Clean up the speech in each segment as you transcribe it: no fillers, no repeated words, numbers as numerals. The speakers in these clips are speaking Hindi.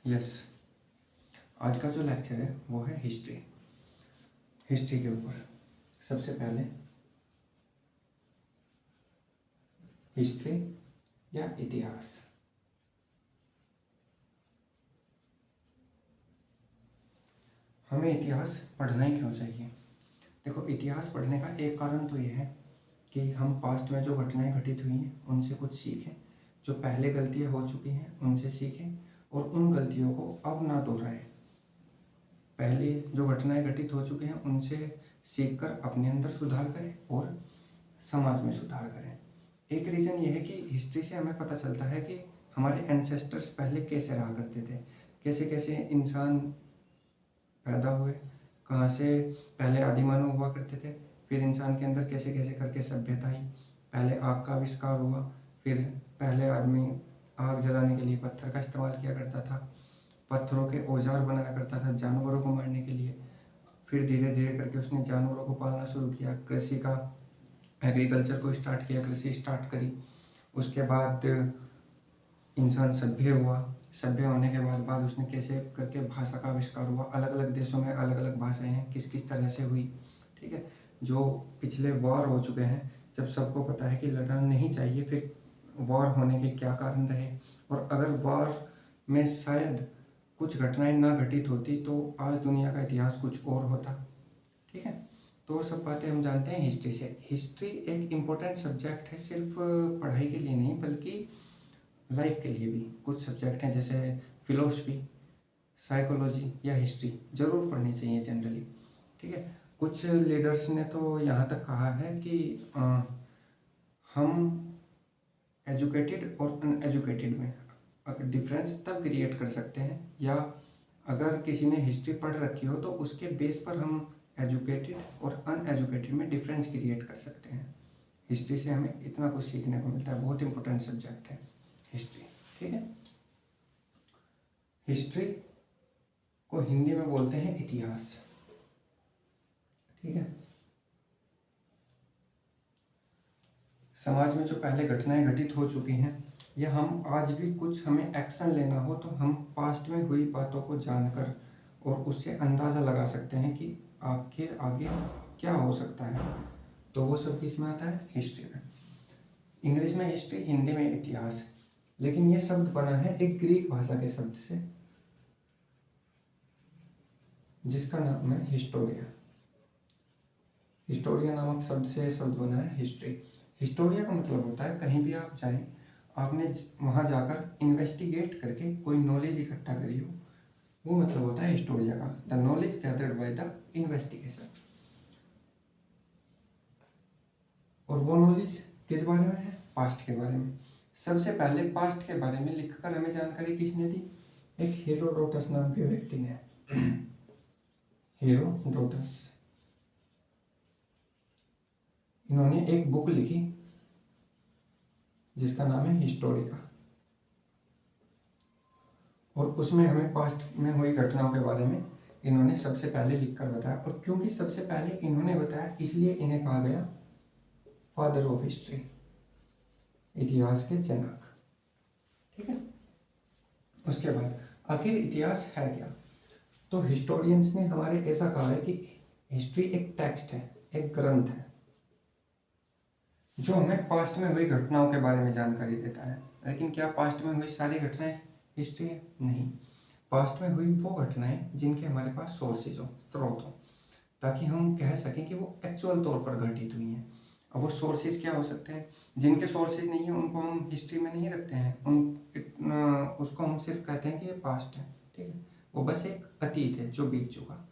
यस, आज का जो लेक्चर है वो है हिस्ट्री के ऊपर। सबसे पहले हिस्ट्री या इतिहास। हमें इतिहास पढ़ना ही क्यों चाहिए? देखो, इतिहास पढ़ने का एक कारण तो ये है कि हम पास्ट में जो घटनाएं घटित हुई हैं उनसे कुछ सीखें, जो पहले गलतियां हो चुकी हैं उनसे सीखें और उन गलतियों को अब ना दोहराएं। पहले जो घटनाएं घटित हो चुकी हैं उनसे सीखकर अपने अंदर सुधार करें और समाज में सुधार करें। एक रीज़न ये है कि हिस्ट्री से हमें पता चलता है कि हमारे एंसेस्टर्स पहले कैसे रहा करते थे, कैसे कैसे इंसान पैदा हुए, कहाँ से पहले आदिमानव हुआ करते थे, फिर इंसान के अंदर कैसे कैसे करके सभ्यता आई, पहले आग का आविष्कार हुआ, फिर पहले आदमी आग जलाने के लिए पत्थर का इस्तेमाल किया करता था, पत्थरों के औजार बनाया करता था जानवरों को मारने के लिए, फिर धीरे धीरे करके उसने जानवरों को पालना शुरू किया, कृषि का एग्रीकल्चर को स्टार्ट किया, कृषि स्टार्ट करी। उसके बाद इंसान सभ्य हुआ, सभ्य होने के बाद उसने कैसे करके भाषा का आविष्कार हुआ, अलग अलग देशों में अलग अलग भाषाएं हैं, किस किस तरह से हुई। ठीक है, जो पिछले वॉर हो चुके हैं, जब सबको पता है कि लड़ना नहीं चाहिए, फिर वॉर होने के क्या कारण रहे, और अगर वॉर में शायद कुछ घटनाएं ना घटित होती तो आज दुनिया का इतिहास कुछ और होता। ठीक है, तो सब बातें हम जानते हैं हिस्ट्री से। हिस्ट्री एक इम्पोर्टेंट सब्जेक्ट है, सिर्फ पढ़ाई के लिए नहीं बल्कि लाइफ के लिए भी। कुछ सब्जेक्ट हैं जैसे फिलोसफी, साइकोलॉजी या हिस्ट्री ज़रूर पढ़नी चाहिए जनरली। ठीक है, कुछ लीडर्स ने तो यहाँ तक कहा है कि हम एजुकेटेड और अनएजुकेटेड में डिफरेंस तब क्रिएट कर सकते हैं, या अगर किसी ने हिस्ट्री पढ़ रखी हो तो उसके बेस पर हम एजुकेटेड और अनएजुकेटेड में डिफरेंस क्रिएट कर सकते हैं। हिस्ट्री से हमें इतना कुछ सीखने को मिलता है, बहुत इंपॉर्टेंट सब्जेक्ट है हिस्ट्री। ठीक है, हिस्ट्री को हिंदी में बोलते हैं इतिहास। ठीक है, समाज में जो पहले घटनाएं घटित हो चुकी हैं, या हम आज भी कुछ हमें एक्शन लेना हो तो हम पास्ट में हुई बातों को जानकर और उससे अंदाज़ा लगा सकते हैं कि आखिर आगे क्या हो सकता है। तो वो सब किस में आता है? हिस्ट्री में। इंग्लिश में हिस्ट्री, हिंदी में इतिहास। लेकिन ये शब्द बना है एक ग्रीक भाषा के शब्द से जिसका नाम है हिस्टोरिया। हिस्टोरिया नामक शब्द से शब्द बना है हिस्ट्री। हिस्टोरिया का मतलब होता है कहीं भी आप जाएं, आपने वहाँ जाकर इन्वेस्टिगेट करके कोई नॉलेज इकट्ठा करी हो, वो मतलब होता है हिस्टोरिया का। The knowledge gathered by the investigation. और वो नॉलेज किस बारे में है? पास्ट के बारे में। सबसे पहले पास्ट के बारे में लिखकर हमें जानकारी किसने दी? एक हेरोडोटस नाम के व्यक्ति ने। हेरोडोटस, इन्होंने एक बुक लिखी जिसका नाम है हिस्टोरिका, और उसमें हमें पास्ट में हुई घटनाओं के बारे में इन्होंने सबसे पहले लिखकर बताया। और क्योंकि सबसे पहले इन्होंने बताया इसलिए इन्हें कहा गया फादर ऑफ हिस्ट्री, इतिहास के जनक। ठीक है, उसके बाद आखिर इतिहास है क्या? तो हिस्टोरियंस ने हमारे ऐसा कहा है कि हिस्ट्री एक टेक्स्ट है, एक ग्रंथ है जो हमें पास्ट में हुई घटनाओं के बारे में जानकारी देता है। लेकिन क्या पास्ट में हुई सारी घटनाएं हिस्ट्री है? नहीं। पास्ट में हुई वो घटनाएं जिनके हमारे पास सोर्सेज हो, स्रोत हो, ताकि हम कह सकें कि वो एक्चुअल तौर पर घटित हुई हैं। अब वो सोर्सेज क्या हो सकते हैं? जिनके सोर्सेज नहीं है उनको हम हिस्ट्री में नहीं रखते हैं, उसको हम सिर्फ कहते हैं कि ये पास्ट है। ठीक है, वो बस एक अतीत है जो बीत चुका।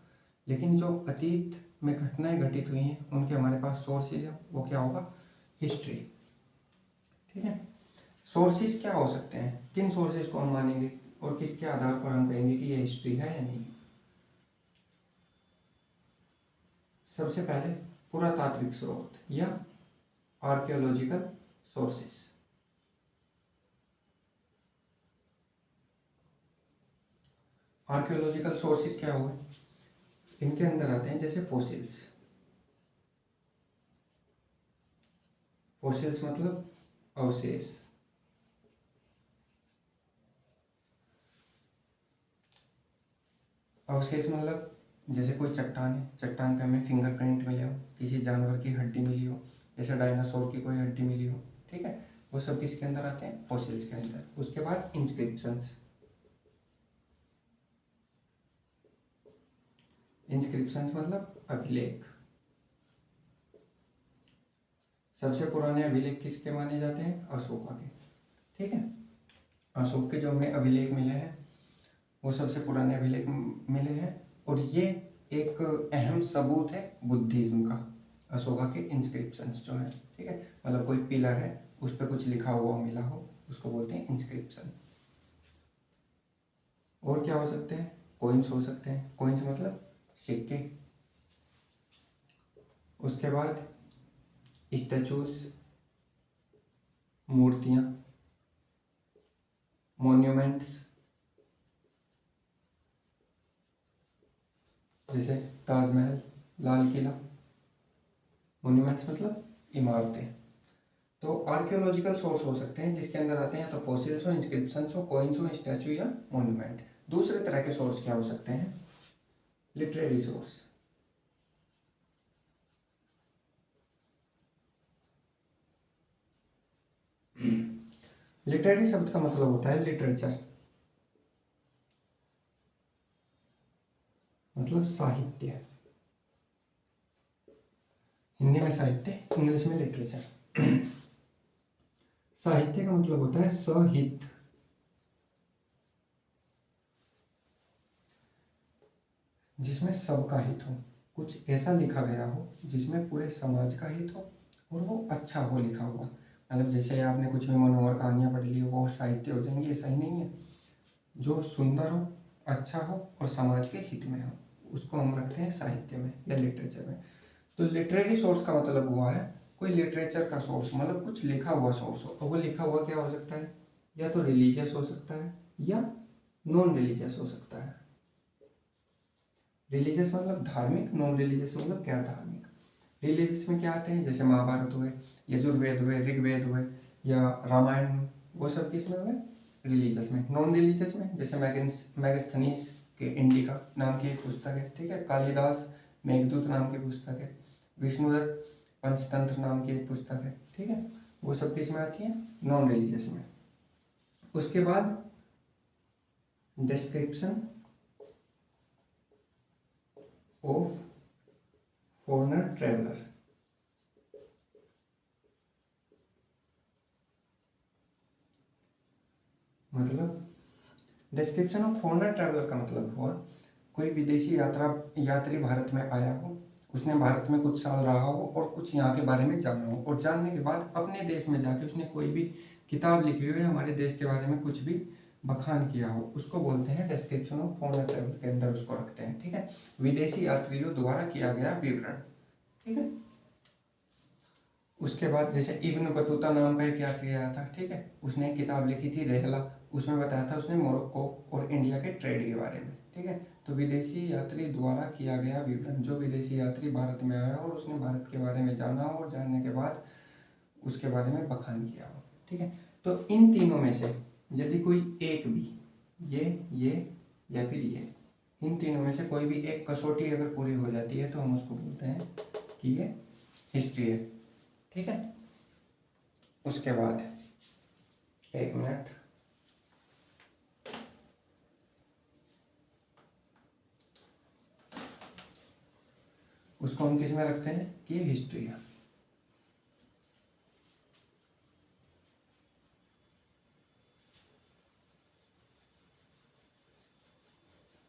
लेकिन जो अतीत में घटनाएं घटित हुई हैं उनके हमारे पास सोर्सेज है, वो क्या होगा? हिस्ट्री। ठीक है, सोर्सेज क्या हो सकते हैं? किन सोर्सेज को हम मानेंगे और किसके आधार पर हम कहेंगे कि ये हिस्ट्री है या नहीं? सबसे पहले पुरातात्विक स्रोत या आर्कियोलॉजिकल सोर्सेस। आर्कियोलॉजिकल सोर्सेस क्या हुए? इनके अंदर आते हैं जैसे फॉसिल्स। फॉसिल्स मतलब अवशेष। अवशेष मतलब जैसे कोई चट्टान है, चट्टान पे हमें फिंगरप्रिंट मिले हो, किसी जानवर की हड्डी मिली हो, जैसे डायनासोर की कोई हड्डी मिली हो, ठीक है, वो सब किसके अंदर आते हैं, फॉसिल्स के अंदर। उसके बाद इंस्क्रिप्शंस। इंस्क्रिप्शंस मतलब अभिलेख। सबसे पुराने अभिलेख किसके माने जाते हैं, अशोका के, ठीक है। अशोक के जो हमें अभिलेख मिले हैं वो सबसे पुराने अभिलेख मिले हैं, और ये एक अहम सबूत है बुद्धिज्म का, अशोका के इंस्क्रिप्शंस जो है, ठीक है। मतलब कोई पिलर है, उस पर कुछ लिखा हुआ मिला हो, उसको बोलते हैं इंस्क्रिप्शन। और क्या हो सकते हैं, कॉइन्स हो सकते हैं, कॉइन्स मतलब सिक्के। उसके बाद स्टैचूज, मूर्तियाँ, मॉन्यूमेंट्स, जैसे ताजमहल, लाल किला। मॉन्यूमेंट्स मतलब इमारतें। तो आर्कियोलॉजिकल सोर्स हो सकते हैं जिसके अंदर आते हैं तो फॉसिल्स हो, इंस्क्रिप्शंस हो, कॉइन्स हो, स्टैचू या मॉन्यूमेंट। दूसरे तरह के सोर्स क्या हो सकते हैं, लिटरेरी सोर्स। लिटरेरी शब्द का मतलब होता है लिटरेचर, मतलब साहित्य। हिंदी में साहित्य, इंग्लिश में लिटरेचर। साहित्य का मतलब होता है सहित, जिसमें सबका हित हो, कुछ ऐसा लिखा गया हो जिसमें पूरे समाज का हित हो और वो अच्छा हो लिखा हुआ। मतलब जैसे आपने कुछ भी मनोहर कहानियाँ पढ़ ली हो वो साहित्य हो जाएंगी, ऐसा ही नहीं है। जो सुंदर हो, अच्छा हो और समाज के हित में हो, उसको हम रखते हैं साहित्य में या लिटरेचर में। तो लिटरेरी सोर्स का मतलब हुआ है कोई लिटरेचर का सोर्स, मतलब कुछ लिखा हुआ सोर्स हो। और वो लिखा हुआ क्या हो सकता है, या तो रिलीजियस हो सकता है या नॉन रिलीजियस हो सकता है। रिलीजियस मतलब धार्मिक, नॉन रिलीजियस मतलब गैर धार्मिक। रिलीजियस में क्या आते हैं, जैसे महाभारत हुए, यजुर्वेद हुए, ऋग्वेद हुए या रामायण हुए, वो सब किस में हुए, रिलीजियस में। नॉन रिलीजियस में जैसे मैगस्थनीस के इंडिका नाम की एक पुस्तक है, ठीक है, कालिदास मेघदूत नाम की पुस्तक है, विष्णुदत्त पंचतंत्र नाम की एक पुस्तक है, ठीक है, वो सब किस में आती है, नॉन रिलीजियस में। उसके बाद डिस्क्रिप्शन ऑफ फॉरेनर ट्रेवलर। मतलब डिस्क्रिप्शन ऑफ फॉरेनर ट्रैवलर का मतलब हुआ कोई विदेशी यात्री भारत में आया हो, उसने भारत में कुछ साल रहा हो और कुछ यहाँ के बारे में जाना हो, और जानने के बाद अपने देश में जाके उसने कोई भी किताब लिखी हो या हमारे देश के बारे में कुछ भी बखान किया हो, उसको बोलते हैं डिस्क्रिप्शन ऑफ फॉरेनर ट्रैवलर के अंदर उसको रखते हैं, ठीक है। विदेशी यात्रियों द्वारा किया गया विवरण, ठीक है। उसके बाद जैसे इब्न बतूता नाम का एक यात्री आया था, ठीक है, उसने एक किताब लिखी थी रहला, उसमें बताया था उसने मोरक्को और इंडिया के ट्रेड के बारे में, ठीक है। तो विदेशी यात्री द्वारा किया गया विवरण, जो विदेशी यात्री भारत में आया और उसने भारत के बारे में जाना हो और जानने के बाद उसके बारे में बखान किया हो, ठीक है। तो इन तीनों में से यदि कोई एक भी, ये या फिर ये, इन तीनों में से कोई भी एक कसौटी अगर पूरी हो जाती है तो हम उसको बोलते हैं कि ये हिस्ट्री है, ठीक है। उसके बाद एक मिनट, उसको हम किस में रखते हैं कि ये हिस्ट्री है।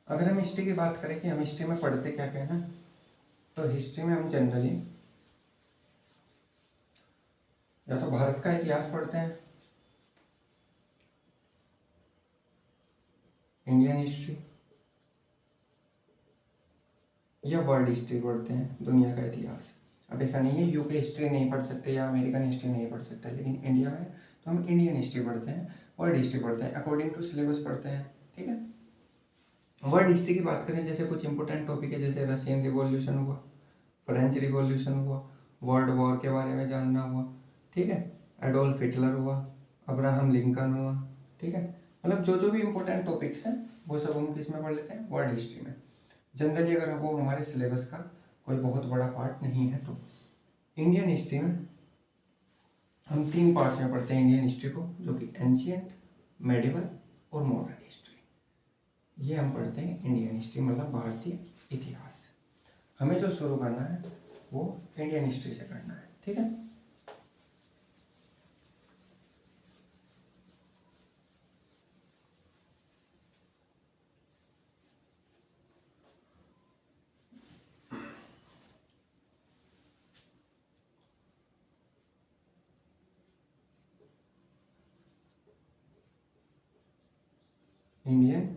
अगर हम हिस्ट्री की बात करें कि हम हिस्ट्री में पढ़ते क्या क्या है, तो हिस्ट्री में हम जनरली या तो भारत का इतिहास पढ़ते हैं, इंडियन हिस्ट्री, या वर्ल्ड हिस्ट्री पढ़ते हैं, दुनिया का इतिहास। अब ऐसा नहीं है यूके हिस्ट्री नहीं पढ़ सकते या अमेरिकन हिस्ट्री नहीं पढ़ सकते, लेकिन इंडिया में तो हम इंडियन हिस्ट्री पढ़ते हैं, वर्ल्ड हिस्ट्री पढ़ते हैं, अकॉर्डिंग टू सिलेबस पढ़ते हैं, ठीक है। वर्ल्ड हिस्ट्री की बात करें, जैसे कुछ इंपॉर्टेंट टॉपिक है, जैसे रशियन रिवॉल्यूशन हुआ, फ्रेंच रिवॉल्यूशन हुआ, वर्ल्ड वॉर के बारे में जानना हुआ, ठीक है, एडोल्फ हिटलर हुआ, अब्राहम लिंकन हुआ, ठीक है। मतलब जो जो भी इंपॉर्टेंट टॉपिक्स हैं वो सब हम किस में पढ़ लेते हैं, वर्ल्ड हिस्ट्री में। जनरली अगर वो हमारे सिलेबस का कोई बहुत बड़ा पार्ट नहीं है तो। इंडियन हिस्ट्री में हम 3 पार्ट्स में पढ़ते हैं इंडियन हिस्ट्री को, जो कि एंशियंट, मेडिवल और मॉडर्न हिस्ट्री। ये हम पढ़ते हैं इंडियन हिस्ट्री, मतलब भारतीय इतिहास। हमें जो शुरू करना है वो इंडियन हिस्ट्री से करना है, ठीक है। इंडियन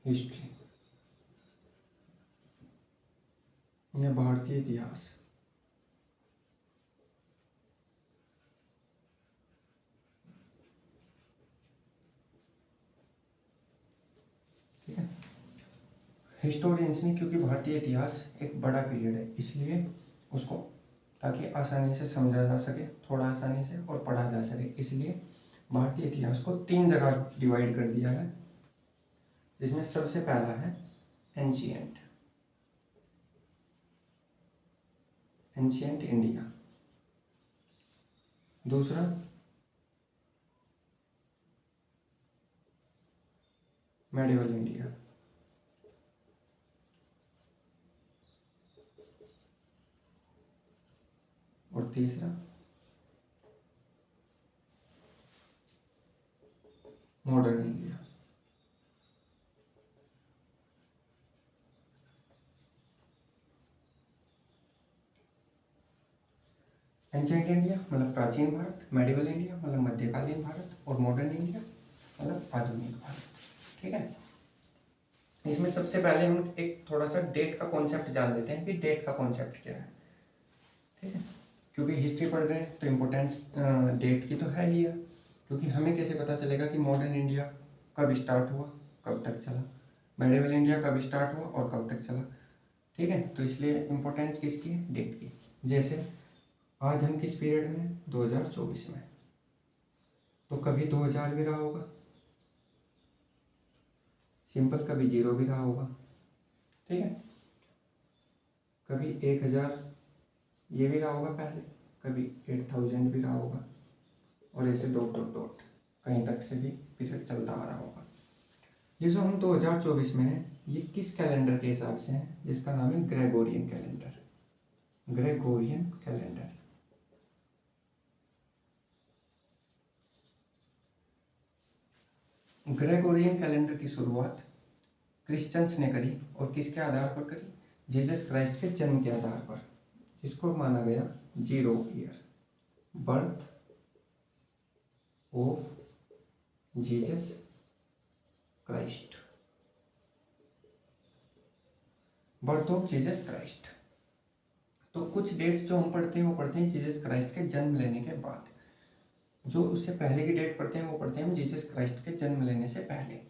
हिस्ट्री या भारतीय इतिहास। ठीक है, हिस्टोरियंस ने, क्योंकि भारतीय इतिहास एक बड़ा पीरियड है, इसलिए उसको ताकि आसानी से समझा जा सके, थोड़ा आसानी से, और पढ़ा जा सके, इसलिए भारतीय इतिहास को 3 जगह डिवाइड कर दिया है, जिसमें सबसे पहला है एंशियंट, एंशियंट इंडिया। दूसरा मेडिवल इंडिया। और तीसरा मॉडर्न इंडिया। एंशियंट इंडिया मतलब प्राचीन भारत, मेडिवल इंडिया मतलब मध्यकालीन भारत, और मॉडर्न इंडिया मतलब आधुनिक भारत, ठीक है। इसमें सबसे पहले हम एक थोड़ा सा डेट का कॉन्सेप्ट जान लेते हैं कि डेट का कॉन्सेप्ट क्या है, ठीक है। क्योंकि हिस्ट्री पढ़ रहे हैं तो इम्पोर्टेंस डेट की तो है ही है, क्योंकि हमें कैसे पता चलेगा कि मॉडर्न इंडिया कब स्टार्ट हुआ, कब तक चला, मेडिवल इंडिया कब स्टार्ट हुआ और कब तक चला, ठीक है। तो इसलिए इम्पोर्टेंस किसकी है, डेट की। जैसे आज हम किस पीरियड में हैं, 2024 में, तो कभी 2000 भी रहा होगा, सिंपल, कभी 0 भी रहा होगा, ठीक है। कभी 1000 ये भी रहा होगा पहले, कभी 8000 भी रहा होगा, और ऐसे डॉट डॉट डॉट कहीं तक से भी पीरियड चलता आ रहा होगा। ये जो हम 2024 में है, ये किस कैलेंडर के हिसाब से है, जिसका नाम है Gregorian calendar, Gregorian calendar. Gregorian calendar की शुरुआत क्रिश्चियंस ने करी, और किसके आधार पर करी, जीसस क्राइस्ट के जन्म के आधार पर, जिसको माना गया 0 year, birth of Jesus Christ, birth of Jesus Christ. तो कुछ डेट्स जो हम पढ़ते हैं वो पढ़ते हैं जीसस क्राइस्ट के जन्म लेने के बाद, जो उससे पहले की डेट पढ़ते हैं वो पढ़ते हैं हम जीसस क्राइस्ट के जन्म लेने से पहले।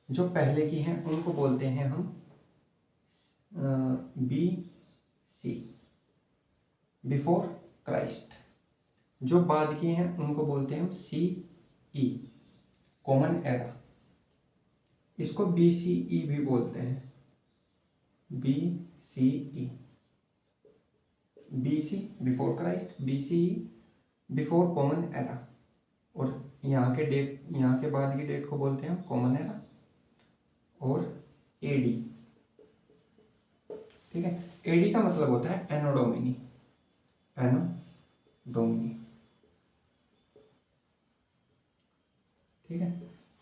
जो पहले की हैं उनको बोलते हैं हम बी सी, बिफोर क्राइस्ट। जो बाद की हैं उनको बोलते हैं हम सी ई, कॉमन एरा। इसको बी सी ई भी बोलते हैं, B C E, B C before Christ, B C E before common era. और यहाँ के डेट, यहाँ के बाद की डेट को बोलते हैं हम कॉमन एरा और एडी, ठीक है। एडी का मतलब होता है एनो डोमिनी, एनो डोमिनी, ठीक है।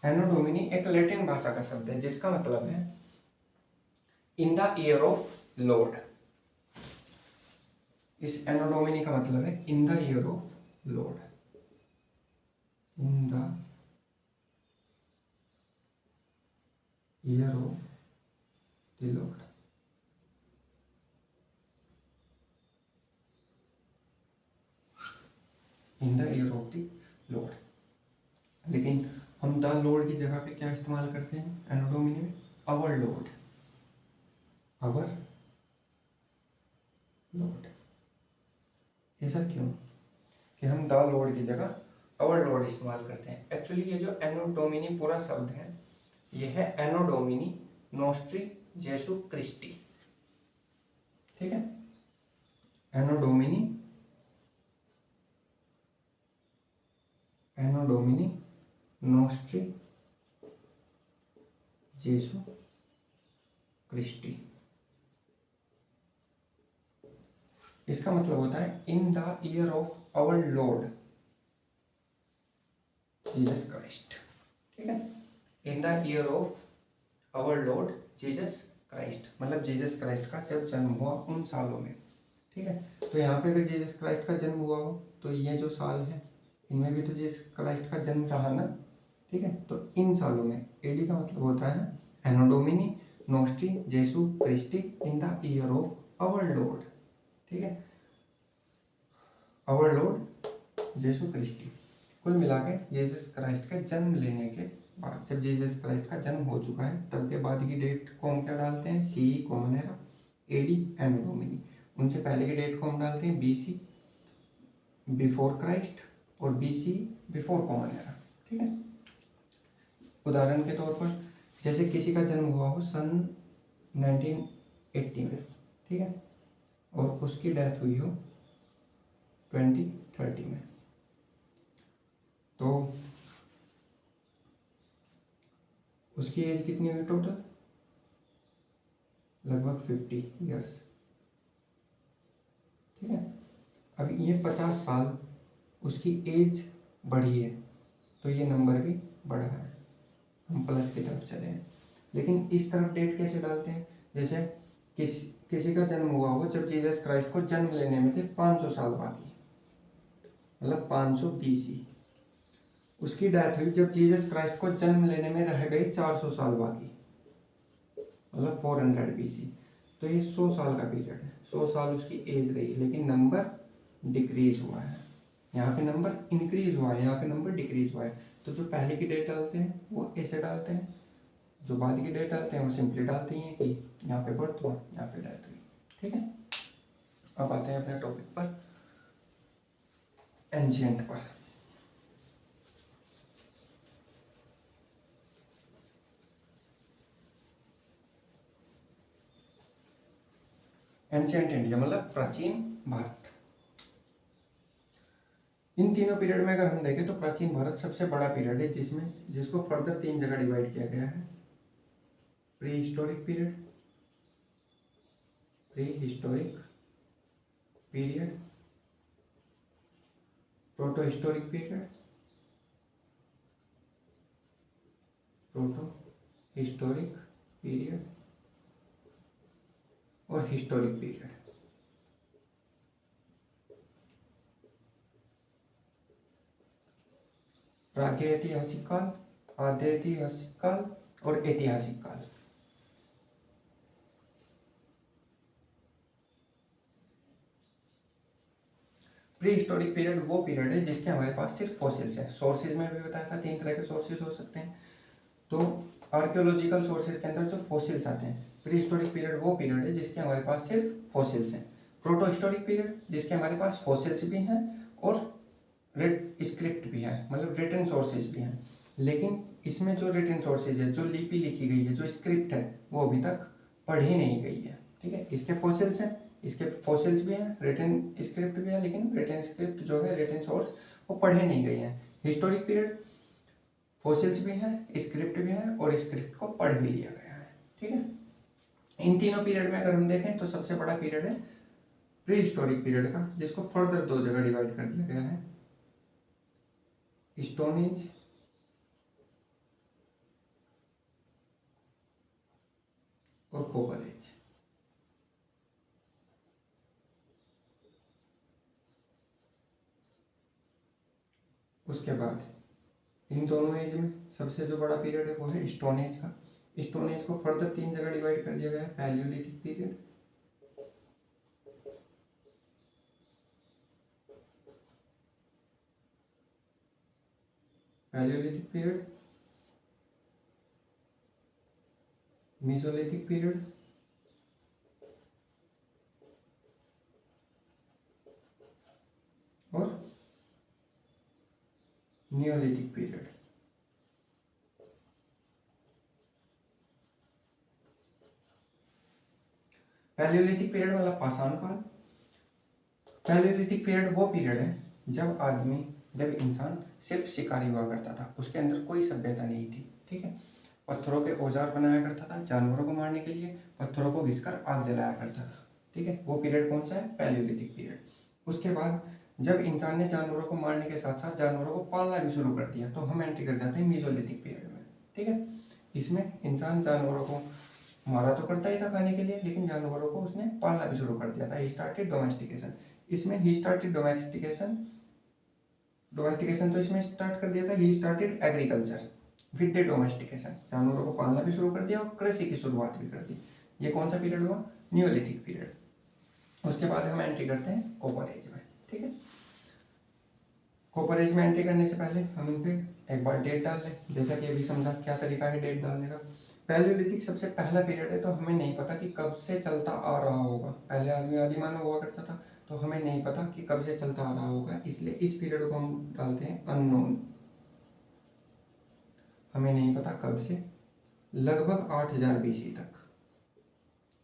एनो डोमिनी एक लैटिन भाषा का शब्द है, जिसका मतलब है in the year of Lord. इस एनो डोमिनी का मतलब है in the year of Lord, in the year of the Lord. In the year of the Lord. लेकिन हम द लॉर्ड की जगह पे क्या इस्तेमाल करते हैं एनो डोमिनी में, अवर लॉर्ड, अवर लॉर्ड, ऐसा क्यों कि हम द लॉर्ड की जगह आवर लॉर्ड इस्तेमाल करते हैं? एक्चुअली ये जो एनो डोमिनी पूरा शब्द है ये है एनो डोमिनी नोस्ट्री जेसु क्रिस्टी, ठीक है। एनो डोमिनी नोस्ट्री जेसु क्रिस्टी। इसका मतलब होता है in the year of our lord Jesus Christ, ठीक है। In the year of our lord Jesus Christ, मतलब जीसस क्राइस्ट का जब जन्म हुआ उन सालों में, ठीक है। तो यहाँ पे अगर जीसस क्राइस्ट का जन्म हुआ हो तो ये जो साल है इनमें भी तो जीसस क्राइस्ट का जन्म रहा ना, ठीक है। तो इन सालों में एडी का मतलब होता है एनो Domini नोस्ट्री Jesu Christi in the year of our Lord, ठीक है, आवर लॉर्ड जेसु क्रिस्टी। कुल मिला के जीसस क्राइस्ट के जन्म लेने के बाद, जब जीसस क्राइस्ट का जन्म हो चुका है तब के बाद की डेट को हम क्या डालते हैं? सी कॉमन एरा, एडी एनो डोमिनी। उनसे पहले की डेट को हम डालते हैं बीसी बिफोर क्राइस्ट और बीसी बिफोर कॉमन एरा, ठीक है। उदाहरण के तौर पर जैसे किसी का जन्म हुआ हो सन 1980 में, ठीक है, और उसकी डेथ हुई हो 2030 में, तो उसकी एज कितनी हुई टोटल? लगभग 50 ईयर्स, ठीक है। अब ये 50 साल उसकी एज बढ़ी है तो ये नंबर भी बढ़ा है, हम प्लस की तरफ चले हैं। लेकिन इस तरफ डेट कैसे डालते हैं? जैसे किसी का जन्म हुआ हो जब जीसस क्राइस्ट को जन्म लेने में थे 500 साल बाकी, मतलब 500 BC। उसकी डेथ हुई जब जीसस क्राइस्ट को जन्म लेने में रह गए 400 साल बाकी, मतलब 400 BC। तो ये 100 साल का पीरियड है, 100 साल उसकी एज रही, लेकिन नंबर डिक्रीज हुआ है। यहाँ पे नंबर इंक्रीज हुआ है, यहाँ पे नंबर डिक्रीज हुआ है। तो जो पहले की डेट डालते हैं वो ऐसे डालते हैं, जो बाद की डेट डालते हैं वो सिंपली डालते हैं कि यहाँ पे बर्थ हुआ, यहाँ पे डेथ हुई, ठीक है। अब आते हैं अपने टॉपिक पर, एंशिएंट पर। एंशिएंट इंडिया मतलब प्राचीन भारत। इन तीनों पीरियड में अगर हम देखें तो प्राचीन भारत सबसे बड़ा पीरियड है जिसको फर्दर 3 जगह डिवाइड किया गया है। Pre historic period, proto historic period, और हिस्टोरिक पीरियड। प्रागैतिहासिक काल, आद्यैतिहासिक काल और ऐतिहासिक काल। प्री हिस्टोरिक पीरियड वो पीरियड है जिसके हमारे पास सिर्फ फॉसिल्स हैं। सोर्सेज में भी बताया था 3 तरह के सोर्सेज हो सकते हैं, तो आर्कियोलॉजिकल सोर्सेज के अंदर जो फॉसिल्स आते हैं। प्री हिस्टोरिक पीरियड वो पीरियड है जिसके हमारे पास सिर्फ फॉसिल्स हैं। प्रोटो हिस्टोरिक पीरियड जिसके हमारे पास फॉसिल्स भी हैं और स्क्रिप्ट भी है, मतलब रिटन सोर्सेज भी हैं। लेकिन इसमें जो रिटन सोर्सेज है, जो लिपि लिखी गई है, जो स्क्रिप्ट है, वो अभी तक पढ़ी नहीं गई है, ठीक है। इसके फॉसिल्स हैं, इसके फॉसिल्स भी हैं, रिटन स्क्रिप्ट भी है, लेकिन रिटन स्क्रिप्ट जो है, रिटन सोर्स, वो पढ़े नहीं गई हैं। हिस्टोरिक पीरियड फॉसिल्स भी हैं, स्क्रिप्ट भी है और स्क्रिप्ट को पढ़ भी लिया गया है, ठीक है। इन तीनों पीरियड में अगर हम देखें तो सबसे बड़ा पीरियड है प्री हिस्टोरिक पीरियड का, जिसको फर्दर 2 जगह डिवाइड कर दिया गया है, स्टोन एज और कोपर एज। उसके बाद इन दोनों एज में सबसे जो बड़ा पीरियड है वो है स्टोन एज का। स्टोन एज को फर्दर 3 जगह डिवाइड कर दिया गया है, Palaeolithic period, Mesolithic period Neolithic period. Palaeolithic period मतलब पाषाण काल। पैलियोलिथिक पीरियड वो पीरियड है जब इंसान सिर्फ शिकारी हुआ करता था, उसके अंदर कोई सभ्यता नहीं थी। ठीक है, पत्थरों के औजार बनाया करता था जानवरों को मारने के लिए, पत्थरों को घिसकर आग जलाया करता था। ठीक है, वो पीरियड कौन सा है? Palaeolithic period. उसके बाद जब इंसान ने जानवरों को मारने के साथ साथ जानवरों को पालना भी शुरू कर दिया तो हम एंट्री कर जाते हैं मीसोलिथिक पीरियड में। ठीक है, इसमें इंसान जानवरों को मारा तो करता ही था खाने के लिए, लेकिन जानवरों को उसने पालना भी शुरू कर दिया था। He started domestication. इसमें ही स्टार्टेड डोमेस्टिकेशन तो इसमें स्टार्ट कर दिया था। He started agriculture with the domestication. जानवरों को पालना भी शुरू कर दिया और कृषि की शुरुआत भी कर दी। ये कौन सा पीरियड हुआ? Neolithic period. उसके बाद हम एंट्री करते हैं कॉपर एज में। ठीक है, कॉपर एज में एंट्री करने से पहले हम इन पे एक बार डेट डाल लें। जैसा कि अभी समझा क्या तरीका है डेट डालने का। पैलियोलिथिक सबसे पहला पीरियड है, तो हमें नहीं पता कि कब से चलता आ रहा होगा। पहले आदमी आदिमानव हुआ करता था, तो हमें नहीं पता कि कब से चलता आ रहा होगा, इसलिए इस पीरियड को हम डालते हैं अननोन। हमें नहीं पता कब से, लगभग 8000 BC तक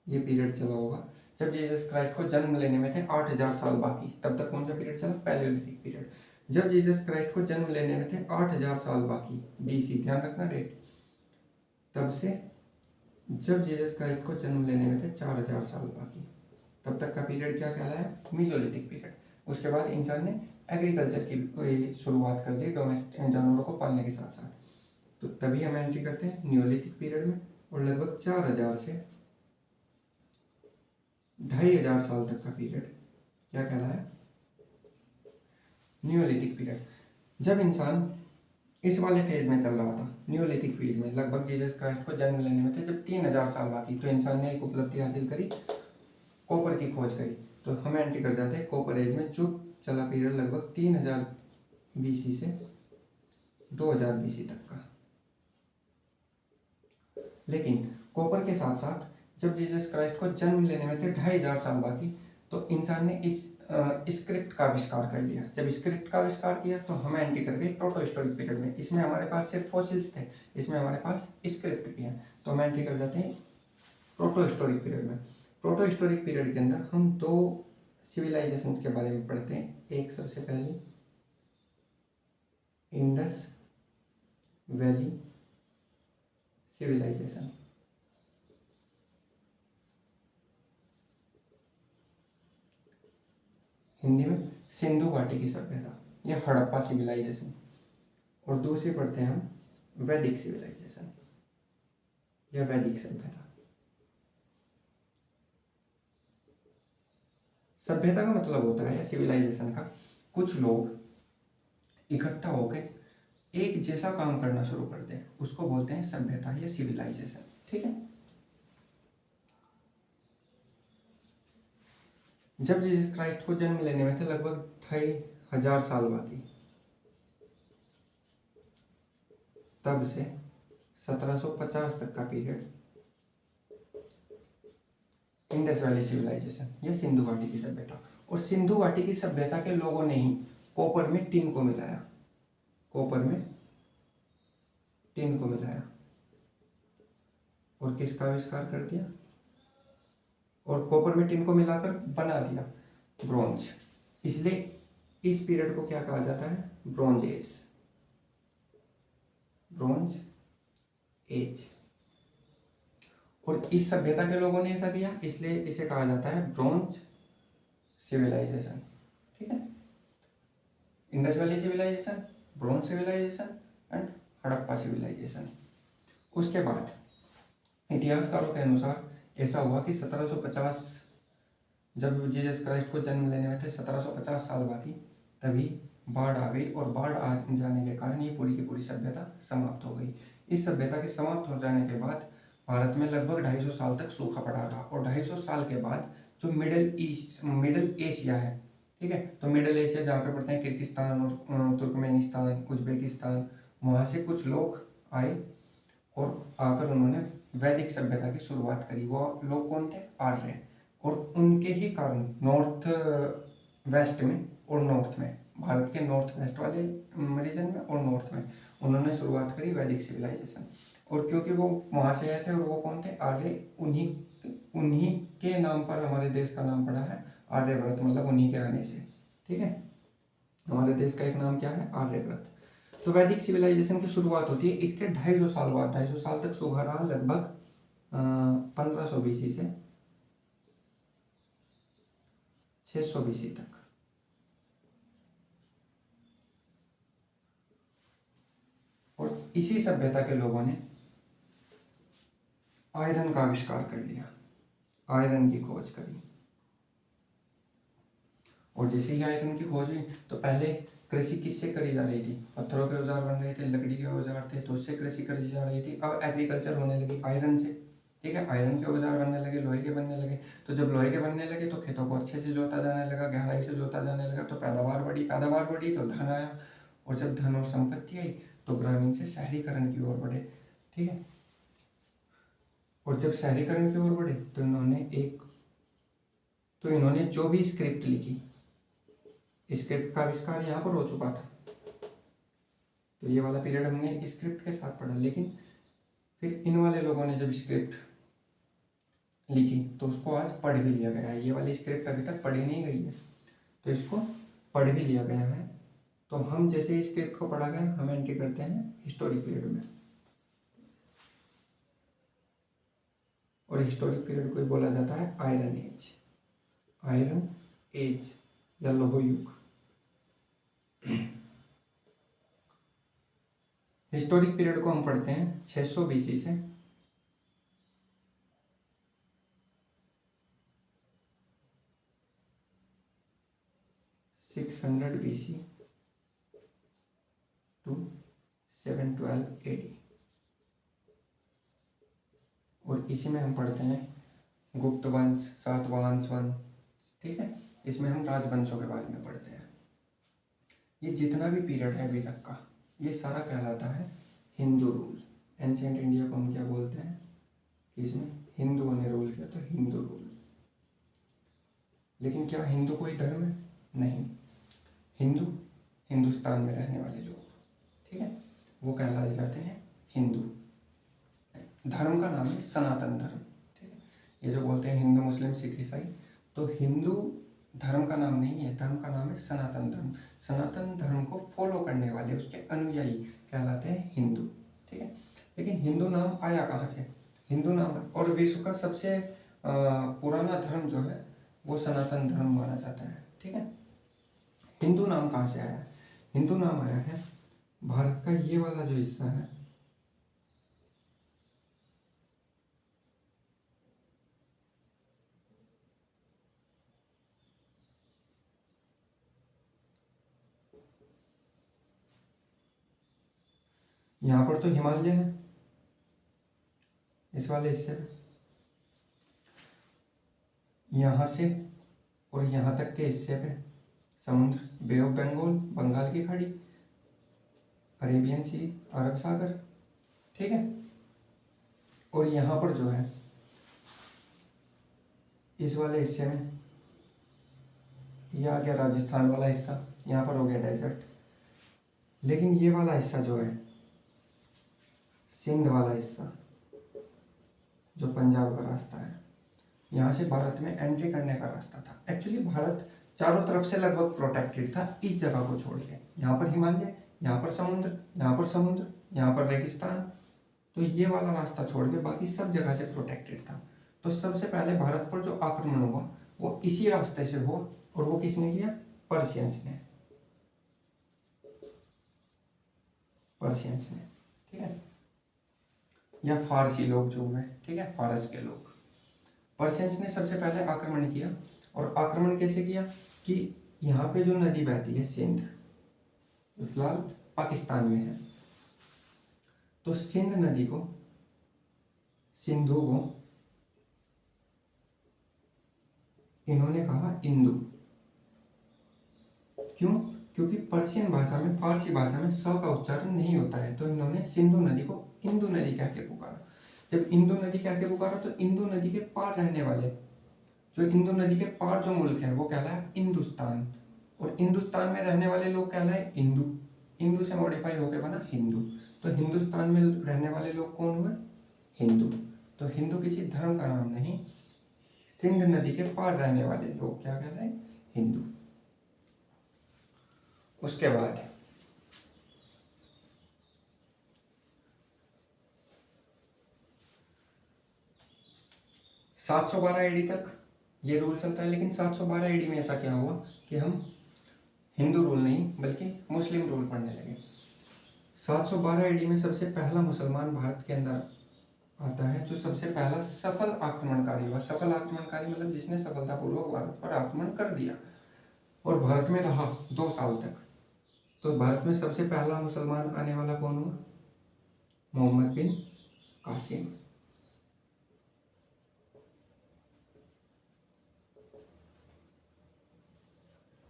ये पीरियड चला होगा। जब जीसस क्राइस्ट को जन्म लेने में थे 8000 साल बाकी, तब तक कौन सा पीरियड चला? Palaeolithic period. जब जीसस क्राइस्ट को जन्म लेने में थे 8000 साल बाकी, BC, ध्यान रखना डेट। तब से जब जीसस क्राइस्ट को जन्म लेने में थे 4000 साल बाकी, तब तक का पीरियड क्या कहलाया? Mesolithic period. उसके बाद इंसान ने एग्रीकल्चर की शुरुआत कर दी डोमेस्टिक जानवरों को पालने के साथ साथ, तो तभी हम एंट्री करते हैं नियोलिथिक पीरियड में। और लगभग 4000 से 2500 साल तक का पीरियड क्या कहलाया? Neolithic period. जब इंसान इस वाले फेज में चल रहा था, नियोलिथिक फेज में, लगभग जीसस क्राइस्ट को जन्म लेने में थे जब 3000 साल बाकी, तो इंसान ने एक उपलब्धि हासिल करी, कॉपर की खोज करी। तो हम एंट्री कर जाते हैं कॉपर एज में, जो चला पीरियड लगभग 3000 BC से 2000 BC तक का। लेकिन कॉपर के साथ साथ जब जीसस क्राइस्ट को जन्म लेने में थे 2500 साल बाकी, तो इंसान ने इस स्क्रिप्ट का आविष्कार कर लिया। जब स्क्रिप्ट का आविष्कार किया तो हम एंट्री कर गए प्रोटोहिस्टोरिक पीरियड में। इसमें हमारे पास सिर्फ फॉसिल्स थे, इसमें हमारे पास स्क्रिप्ट भी है, तो हम एंट्री कर जाते हैं प्रोटोहिस्टोरिक पीरियड में। प्रोटोहिस्टोरिक पीरियड के अंदर हम दो सिविलाइजेशंस के बारे में पढ़ते हैं। एक सबसे पहले इंडस वैली सिविलाइजेशन, हिंदी में सिंधु घाटी की सभ्यता या हड़प्पा सिविलाइजेशन। और दूसरी पढ़ते हैं हम वैदिक सिविलाइजेशन या वैदिक सभ्यता। सभ्यता का मतलब होता है, या सिविलाइजेशन का, कुछ लोग इकट्ठा होकर एक जैसा काम करना शुरू कर दें, उसको बोलते हैं सभ्यता या सिविलाइजेशन। ठीक है, जब जीसस क्राइस्ट को जन्म लेने में थे लगभग 2500 साल बाकी, तब से 1750 तक का पीरियड इंडस वैली सिविलाइजेशन या सिंधु घाटी की सभ्यता। और सिंधु घाटी की सभ्यता के लोगों ने ही कॉपर में टिन को मिलाया, कॉपर में टिन को मिलाया और किसका आविष्कार कर दिया? और कॉपर में टिन को मिलाकर बना दिया ब्रोंज। इसलिए इस पीरियड को क्या कहा जाता है? Bronze as, bronze as. और इस सभ्यता के लोगों ने ऐसा किया, इसलिए इसे कहा जाता है ब्रोंज सिविलाइजेशन। ठीक है, Indus valley civilisation, bronze civilisation and Harappa civilisation. उसके बाद इतिहासकारों के अनुसार ऐसा हुआ कि 1750, जब जीसस क्राइस्ट को जन्म लेने में थे 1750 साल बाकी, तभी बाढ़ आ गई और बाढ़ आ जाने के कारण ये पूरी की पूरी सभ्यता समाप्त हो गई। इस सभ्यता के समाप्त हो जाने के बाद भारत में लगभग 250 साल तक सूखा पड़ा रहा। और 250 साल के बाद जो मिडल एशिया है, ठीक है, तो मिडल एशिया जहाँ पे पड़ते हैं किर्गिस्तान और तुर्कमेनिस्तान, उज्बेकिस्तान, वहाँ से कुछ लोग आए और आकर उन्होंने वैदिक सभ्यता की शुरुआत करी। वो लोग कौन थे? आर्य। और उनके ही कारण नॉर्थ वेस्ट में और नॉर्थ में भारत के नॉर्थ वेस्ट वाले रीजन में और नॉर्थ में उन्होंने शुरुआत करी वैदिक सिविलाइजेशन। और क्योंकि वो वहाँ से आए थे, और वो कौन थे, आर्य, उन्हीं उन्हीं के नाम पर हमारे देश का नाम पड़ा है आर्यव्रत, मतलब उन्हीं के आने से। ठीक है, हमारे देश का एक नाम क्या है, आर्यव्रत। तो वैदिक सिविलाइजेशन की शुरुआत होती है इसके 250 साल बाद, 250 साल तक सूखा रहा, लगभग 1500 BC से 600 BC तक। और इसी सभ्यता के लोगों ने आयरन का आविष्कार कर लिया, आयरन की खोज करी। और जैसे ही आयरन की खोज हुई तो पहले कृषि किससे करी जा रही थी, पत्थरों के औजार बन रहे थे, लकड़ी के औजार थे, तो उससे कृषि करी जा रही थी। अब एग्रीकल्चर होने लगी आयरन से। ठीक है, आयरन के औजार बनने लगे, लोहे के बनने लगे। तो जब लोहे के बनने लगे तो खेतों को अच्छे से जोता जाने लगा, गहराई से जोता जाने लगा, तो पैदावार बढ़ी, पैदावार बढ़ी तो धन आया। और जब धन और संपत्ति आई तो ग्रामीण से शहरीकरण की ओर बढ़े। ठीक है, और जब शहरीकरण की ओर बढ़े तो इन्होंने जो भी स्क्रिप्ट लिखी, स्क्रिप्ट का आविष्कार यहाँ पर हो चुका था। तो ये वाला पीरियड हमने स्क्रिप्ट के साथ पढ़ा। लेकिन फिर इन वाले लोगों ने जब स्क्रिप्ट लिखी तो उसको आज पढ़ भी लिया गया है। ये वाली स्क्रिप्ट अभी तक पढ़ी नहीं गई है, तो इसको पढ़ भी लिया गया है। तो हम जैसे ही स्क्रिप्ट को पढ़ा गया, हम एंट्री करते हैं हिस्टोरिक पीरियड में। और हिस्टोरिक पीरियड को ही बोला जाता है आयरन एज, आयरन एज या लोह युग। हिस्टोरिक पीरियड को हम पढ़ते हैं 600 BC से 600 BC टू 712 AD। और इसी में हम पढ़ते हैं गुप्त वंश, सातवाहन वंश। ठीक है, इसमें हम राजवंशों के बारे में पढ़ते हैं। ये जितना भी पीरियड है अभी तक का, ये सारा कहलाता है हिंदू रूल। एंशिएंट इंडिया को हम क्या बोलते हैं कि इसमें हिंदुओं ने रूल किया, तो हिंदू रूल। लेकिन क्या हिंदू कोई धर्म है? नहीं, हिंदू हिंदुस्तान में रहने वाले लोग, ठीक है, वो कहलाए जाते हैं हिंदू। धर्म का नाम है सनातन धर्म। ठीक है, ये जो बोलते हैं हिंदू, मुस्लिम, सिख, ईसाई, तो हिंदू धर्म का नाम नहीं है, धर्म का नाम है सनातन धर्म। सनातन धर्म को फॉलो करने वाले, उसके अनुयायी कहलाते हैं हिंदू। ठीक है, लेकिन हिंदू नाम आया कहाँ से? हिंदू नाम है, और विश्व का सबसे पुराना धर्म जो है वो सनातन धर्म माना जाता है। ठीक है, हिंदू नाम कहाँ से आया है? हिंदू नाम आया है भारत का ये वाला जो हिस्सा है, यहाँ पर तो हिमालय है, इस वाले हिस्से में, यहाँ से और यहाँ तक के हिस्से पे समुद्र, बे ऑफ बंगाल, बंगाल की खाड़ी, अरेबियन सी, अरब सागर। ठीक है, और यहाँ पर जो है इस वाले हिस्से में ये आ गया राजस्थान वाला हिस्सा, यहाँ पर हो गया डेजर्ट। लेकिन ये वाला हिस्सा जो है सिंध वाला हिस्सा, जो पंजाब का रास्ता है, यहाँ से भारत में एंट्री करने का रास्ता था। एक्चुअली भारत चारों तरफ से लगभग प्रोटेक्टेड था इस जगह को छोड़ के। यहाँ पर हिमालय, यहाँ पर समुद्र, यहाँ पर समुद्र, यहाँ पर रेगिस्तान, तो ये वाला रास्ता छोड़ के बाकी सब जगह से प्रोटेक्टेड था। तो सबसे पहले भारत पर जो आक्रमण हुआ वो इसी रास्ते से हुआ, और वो किसने किया? पर्शियंस ने, पर्शियंस ने। ठीक है, या फारसी लोग जो हुए, ठीक है, फारस के लोग। पर्शियंस ने सबसे पहले आक्रमण किया, और आक्रमण कैसे किया कि यहाँ पे जो नदी बहती है सिंध, जो फिलहाल पाकिस्तान में है, तो सिंध नदी को, सिंधु को इन्होंने कहा इंदु। क्यों? क्योंकि पर्शियन भाषा में, फारसी भाषा में स का उच्चारण नहीं होता है, तो इन्होंने सिंधु नदी को इंदु नदी कह के पुकारा। जब इंदु नदी कह के पुकारा तो इंदु नदी के पार रहने वाले, जो इंदु नदी के पार जो मुल्क है वो कहलाया हिंदुस्तान, और हिंदुस्तान में रहने वाले लोग कहलाए हिंदू, हिंदू से मॉडिफाई होकर बना हिंदू। तो हिंदुस्तान में रहने वाले लोग कौन हुए? हिंदू। तो हिंदू किसी धर्म का नाम नहीं, सिंध नदी के पार रहने वाले लोग क्या कहलाए? हिंदू। उसके बाद 712 एडी तक ये रूल चलता है, लेकिन 712 एडी में ऐसा क्या हुआ कि हम हिंदू रूल नहीं बल्कि मुस्लिम रूल पढ़ने लगे। 712 एडी में सबसे पहला मुसलमान भारत के अंदर आता है, जो सबसे पहला सफल आक्रमणकारी हुआ। सफल आक्रमणकारी मतलब जिसने सफलतापूर्वक भारत पर आक्रमण कर दिया और भारत में रहा 2 साल तक। तो भारत में सबसे पहला मुसलमान आने वाला कौन हुआ? मोहम्मद बिन कासिम।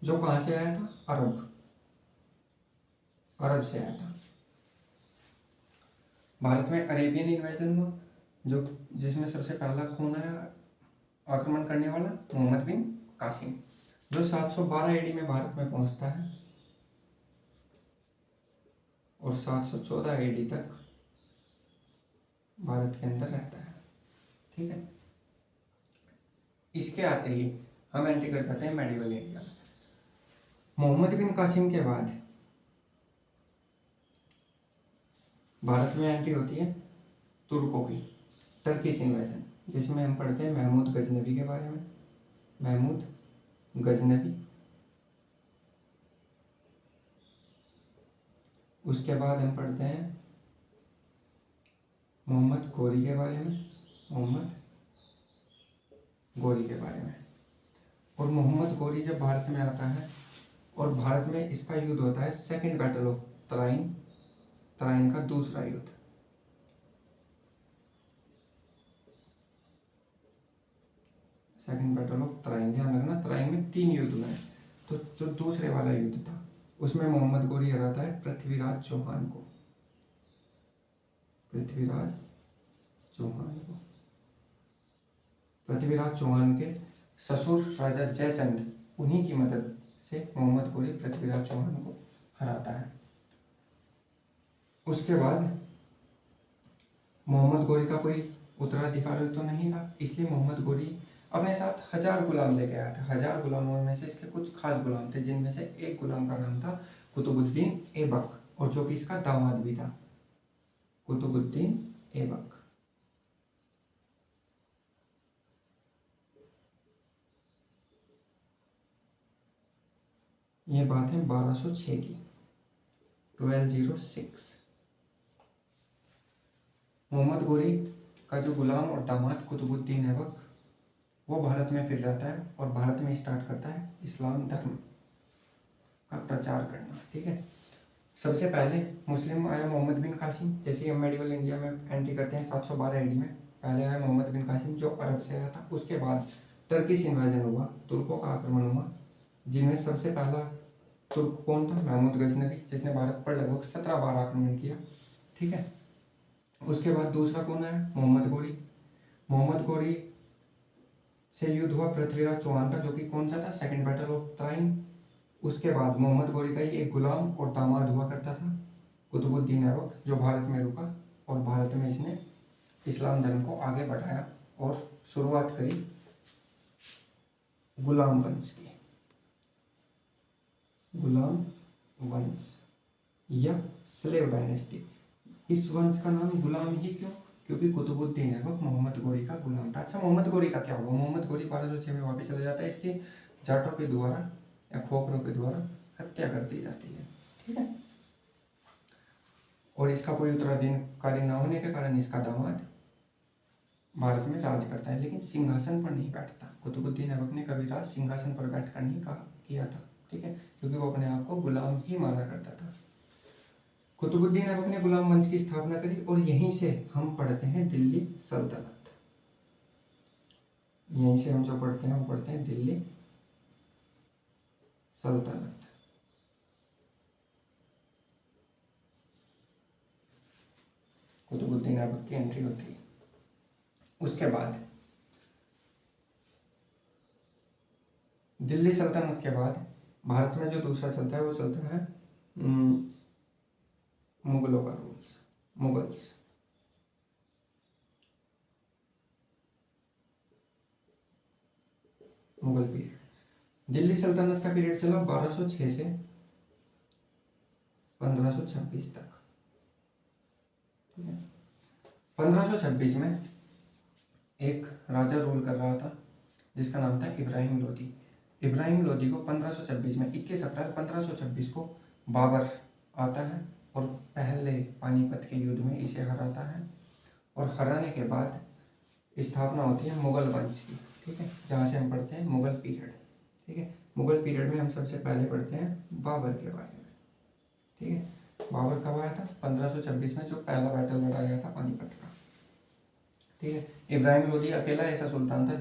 जो कहाँ से आया था? अरब से आया था। भारत में अरेबियन इन्वेजन हुआ, जो जिसमें सबसे पहला कौन आया आक्रमण करने वाला? मोहम्मद बिन कासिम, जो 712 एडी में भारत में पहुंचता है और 714 एडी तक भारत के अंदर रहता है। ठीक है, इसके आते ही हम एंट्री कर जाते हैं मेडिवल इंडिया में। मोहम्मद बिन कासिम के बाद भारत में एंट्री होती है तुर्कों की, टर्किश इन्वेजन, जिसमें हम पढ़ते हैं महमूद गजनवी के बारे में। महमूद गजनवी। उसके बाद हम पढ़ते हैं मोहम्मद गोरी के बारे में। मोहम्मद गोरी के बारे में। और मोहम्मद गोरी जब भारत में आता है और भारत में इसका युद्ध होता है second battle of Tarain, Tarain का दूसरा युद्ध। सेकंड बैटल ऑफ तराइन, ध्यान रखना तराइन में 3 युद्ध हुए। तो जो दूसरे वाला युद्ध था उसमें मोहम्मद गोरी हराता है पृथ्वीराज चौहान को। पृथ्वीराज चौहान को। पृथ्वीराज चौहान के ससुर राजा जयचंद, उन्हीं की मदद से मोहम्मद गोरी पृथ्वीराज चौहान को हराता है। उसके बाद मोहम्मद गोरी का कोई उत्तराधिकारी तो नहीं था, इसलिए मोहम्मद गोरी अपने साथ 1000 गुलाम लेके आया था। 1000 गुलामों में से इसके कुछ खास गुलाम थे, जिनमें से एक गुलाम का नाम था कुतुबुद्दीन ऐबक, और जो कि इसका दामाद भी था। कुतुबुद्दीन ऐबक। ये बात है 1206 की, 1206। मोहम्मद गोरी का जो गुलाम और दामाद कुतुबुद्दीन ऐबक, वो भारत में फिर रहता है और भारत में स्टार्ट करता है इस्लाम धर्म का प्रचार करना। ठीक है, सबसे पहले मुस्लिम आया मोहम्मद बिन कासिम। जैसे हम मेडिवल इंडिया में एंट्री करते हैं 712 एडी में, पहले आया मोहम्मद बिन कासिम जो अरब से आया था। उसके बाद टर्किश इन्वेजन हुआ, तुर्कों का आक्रमण हुआ, जिनमें सबसे पहला तुर्क कौन था? महमूद गजनवी, जिसने भारत पर लगभग 17 बार आक्रमण किया। ठीक है, उसके बाद दूसरा कौन आया? मोहम्मद गोरी। मोहम्मद गोरी से युद्ध हुआ पृथ्वीराज चौहान का, जो कि कौन सा था? Second battle of Tarain. उसके बाद मोहम्मद गोरी का ही एक गुलाम और दामाद हुआ करता था कुतुबुद्दीन ऐबक, जो भारत में रुका और भारत में इसने इस्लाम धर्म को आगे बढ़ाया और शुरुआत करी गुलाम वंश की। गुलाम वंश या स्लेव डायनेस्टी। इस वंश का नाम गुलाम ही क्यों? क्योंकि कुतुबुद्दीन ऐबक मोहम्मद गोरी का गुलाम था। अच्छा, मोहम्मद गोरी का क्या हुआ? मोहम्मद गोरी 1206 में वापस चला जाता है। इसकी जाटों के द्वारा या खोखरों के द्वारा हत्या कर दी जाती है। ठीक है, और इसका कोई उत्तराधिकारी न होने के कारण इसका दामाद भारत में राज करता है, लेकिन सिंहासन पर नहीं बैठता। कुतुबुद्दीन ऐबक ने कभी राज सिंहासन पर बैठकर नहीं किया था। ठीक है, क्योंकि वो अपने आप को गुलाम ही माना करता था। कुतुबुद्दीन ऐबक ने गुलाम वंश की स्थापना करी और यहीं से हम पढ़ते हैं दिल्ली सल्तनत। यहीं से हम जो पढ़ते हैं वो पढ़ते हैं दिल्ली सल्तनत। कुतुबुद्दीन ऐबक की एंट्री होती है। उसके बाद दिल्ली सल्तनत के बाद भारत में जो दूसरा चलता है वो चलता है मुगलों का rules, Mughals. Mughal period. Delhi सल्तनत का पीरियड चला 1206 से 1526 तक। ठीक है। 1526 में एक राजा रूल कर रहा था जिसका नाम था इब्राहिम लोदी। इब्राहिम लोदी को 1526 में 21 अप्रैल 1526 को बाबर आता है और पहले पानीपत के युद्ध में इसे हराता है, और हराने के बाद स्थापना होती है मुगल वंश की। ठीक है, जहाँ से हम पढ़ते हैं मुगल पीरियड। ठीक है, मुगल पीरियड में हम सबसे पहले पढ़ते हैं बाबर के बारे में। ठीक है, बाबर कब आया था? 1526 में, जो पहला बैटल लड़ा गया था पानीपत का। ठीक है, इब्राहिम लोदी अकेला ऐसा सुल्तान था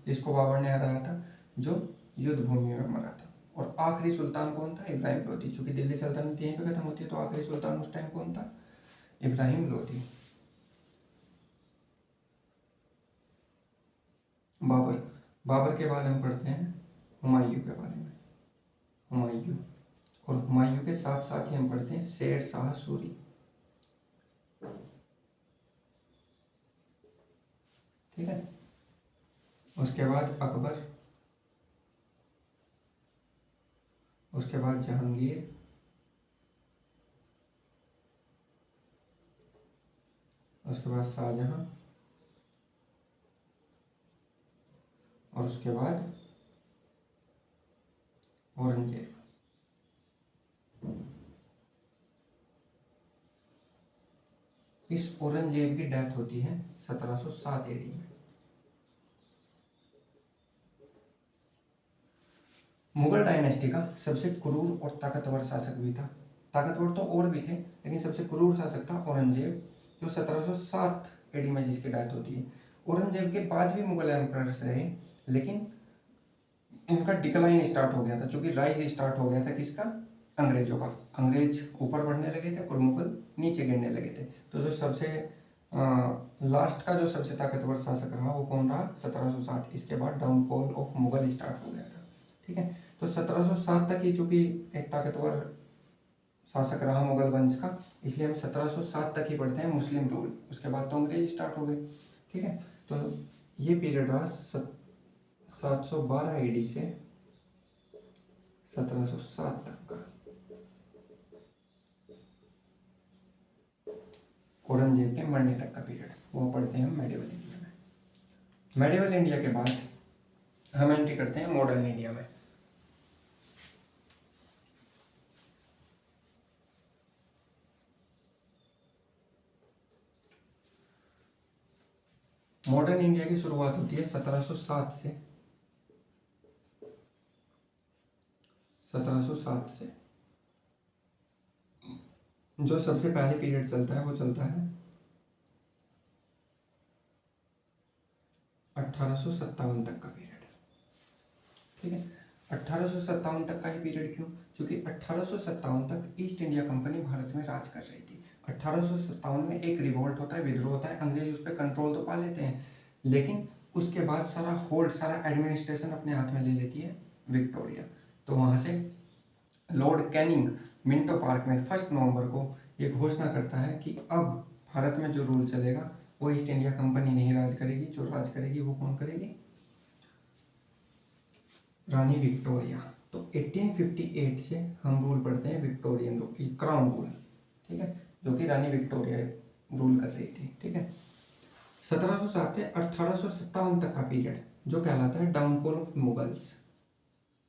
जिसको बाबर ने हराया था, जो युद्ध भूमि में मरा था। और आखिरी सुल्तान कौन था? इब्राहिम लोदी। चूंकि दिल्ली सल्तनत यहीं पे खत्म होती है, तो आखिरी सुल्तान उस टाइम कौन था? इब्राहिम लोदी। बाबर। बाबर के बाद हम पढ़ते हैं हुमायूं के बारे में। हुमायूं। और हुमायूं के साथ साथ ही हम पढ़ते हैं शेर शाह सूरी। ठीक है, उसके बाद अकबर, उसके बाद जहांगीर, उसके बाद शाहजहां, और उसके बाद औरंगजेब। इस औरंगजेब की डेथ होती है 1707 एडी में। मुगल डायनेस्टी का सबसे क्रूर और ताकतवर शासक भी था। ताकतवर तो और भी थे, लेकिन सबसे क्रूर शासक था औरंगजेब, जो 1707 एडी में जिसकी डेथ होती है। औरंगजेब के बाद भी मुगल एम्परर्स रहे, लेकिन इनका डिक्लाइन स्टार्ट हो गया था, चूंकि राइज स्टार्ट हो गया था किसका? अंग्रेजों का। अंग्रेज ऊपर बढ़ने लगे थे और मुगल नीचे गिरने लगे थे। तो जो सबसे लास्ट का जो सबसे ताकतवर शासक रहा वो कौन रहा? 1707। इसके बाद डाउनफॉल ऑफ मुगल स्टार्ट हो गया था। ठीक है, तो 1707 तक ही चूंकि एक ताकतवर शासक रहा मुगल वंश का, इसलिए हम 1707 तक ही पढ़ते हैं मुस्लिम रूल। उसके बाद तो अंग्रेज स्टार्ट हो गए। ठीक है, तो ये पीरियड रहा 712 एडी से 1707 तक का। औरंगजेब के मरने तक का पीरियड, वो पढ़ते हैं हम मेडिवल इंडिया में। मेडिवल इंडिया के बाद हम एंट्री करते हैं मॉडर्न इंडिया में। मॉडर्न इंडिया की शुरुआत होती है 1707 से। 1707 से जो सबसे पहले पीरियड चलता है वो चलता है 1857 तक का पीरियड। ठीक है, 1857 तक का ही पीरियड क्यों? क्योंकि 1857 तक ईस्ट इंडिया कंपनी भारत में राज कर रही थी। 1857 में एक रिवोल्ट होता है, विद्रोह होता है, अंग्रेज उस पर कंट्रोल तो पा लेते हैं, लेकिन उसके बाद सारा होल्ड, सारा एडमिनिस्ट्रेशन अपने हाथ में ले लेती है विक्टोरिया। तो वहाँ से लॉर्ड कैनिंग मिंटो पार्क में 1 नवंबर को ये घोषणा करता है कि अब भारत में जो रूल चलेगा वो ईस्ट इंडिया कंपनी नहीं राज करेगी, जो राज करेगी वो कौन करेगी? रानी विक्टोरिया। तो 1858 से हम रूल पढ़ते हैं विक्टोरियन रूल, क्राउन रूल। ठीक है, जो कि रानी विक्टोरिया रूल कर रही थी। ठीक है, 1707 से 1857 तक का पीरियड जो कहलाता है डाउनफॉल ऑफ मुगल्स।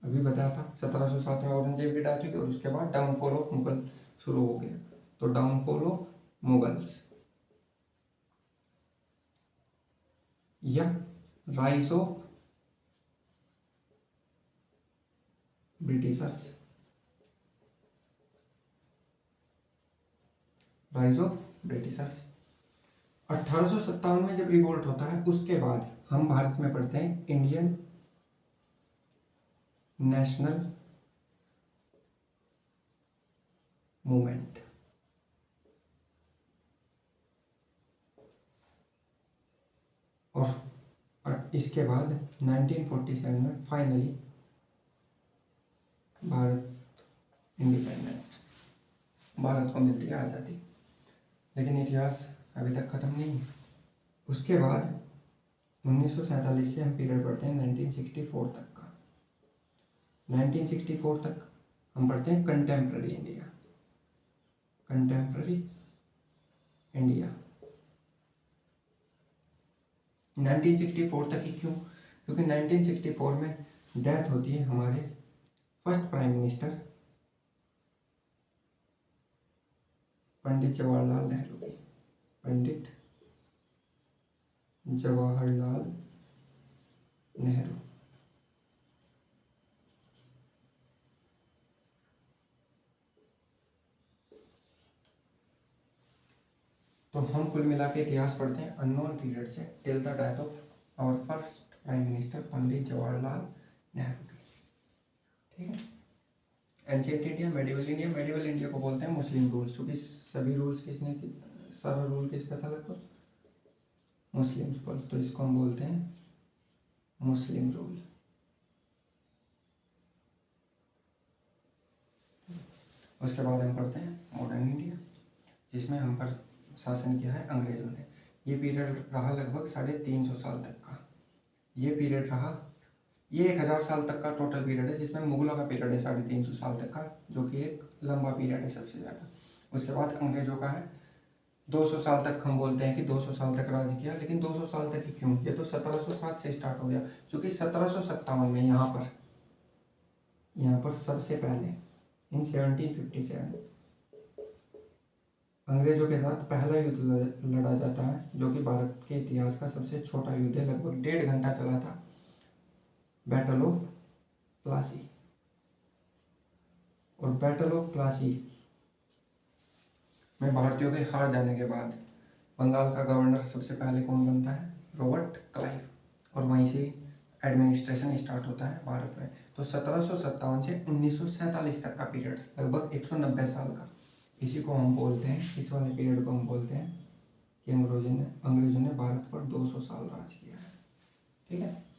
अभी बताया था 1707 में औरंगजेब की डेथ हुई और उसके बाद डाउनफॉल ऑफ मुगल शुरू हो गया। तो डाउनफॉल ऑफ मुगल्स या rise of Britishers, rise of Britishers. 1857 में जब रिवोल्ट होता है उसके बाद हम भारत में पढ़ते हैं इंडियन नेशनल मूवमेंट। और इसके बाद 1947 में फाइनली भारत इंडिपेंडेंट, भारत को मिलती है आज़ादी। लेकिन इतिहास अभी तक ख़त्म नहीं है। उसके बाद 1947 से हम पीरियड पढ़ते हैं 1964 तक का। 1964 तक हम पढ़ते हैं कंटेम्प्रेरी इंडिया। कंटेम्प्रेरी इंडिया 1964 तक ही क्यों? क्योंकि 1964 में डेथ होती है हमारे first prime minister Pandit Jawaharlal Nehru की। पंडित जवाहरलाल नेहरू। तो हम कुल मिला के इतिहास पढ़ते हैं अननोन पीरियड से till the death of our first prime minister Pandit Jawaharlal Nehru की। ठीक है। Ancient India, medieval India. Medieval India को बोलते हैं मुस्लिम रूल, क्योंकि सभी रूल्स किसने की, सारा रूल किस पे था लगभग, मुस्लिम्स पर, तो इसको हम बोलते हैं मुस्लिम रूल। उसके बाद हम पढ़ते हैं मॉडर्न इंडिया, जिसमें हम पर शासन किया है अंग्रेजों ने। ये पीरियड रहा लगभग 350 साल तक का। ये पीरियड रहा, ये 1000 साल तक का टोटल पीरियड है, जिसमें मुगलों का पीरियड है 350 साल तक का, जो कि एक लंबा पीरियड है सबसे ज़्यादा। उसके बाद अंग्रेजों का है 200 साल तक। हम बोलते हैं कि 200 साल तक राज किया, लेकिन 200 साल तक ही क्यों? ये तो 1707 से स्टार्ट हो गया, क्योंकि 1757 में यहाँ पर सबसे पहले इन 1757 अंग्रेजों के साथ पहला युद्ध लड़ा जाता है, जो कि भारत के इतिहास का सबसे छोटा युद्ध है, लगभग 1.5 घंटा चला था, बैटल ऑफ प्लासी। और बैटल ऑफ प्लासी में भारतीयों के हार जाने के बाद बंगाल का गवर्नर सबसे पहले कौन बनता है? Robert Clive. और वहीं से एडमिनिस्ट्रेशन स्टार्ट होता है भारत में। तो 1757 से 1947 तक का पीरियड, लगभग 190 साल का, इसी को हम बोलते हैं, इस वाले पीरियड को हम बोलते हैं कि अंग्रेजों ने भारत पर 200 साल राज किया है। ठीक है।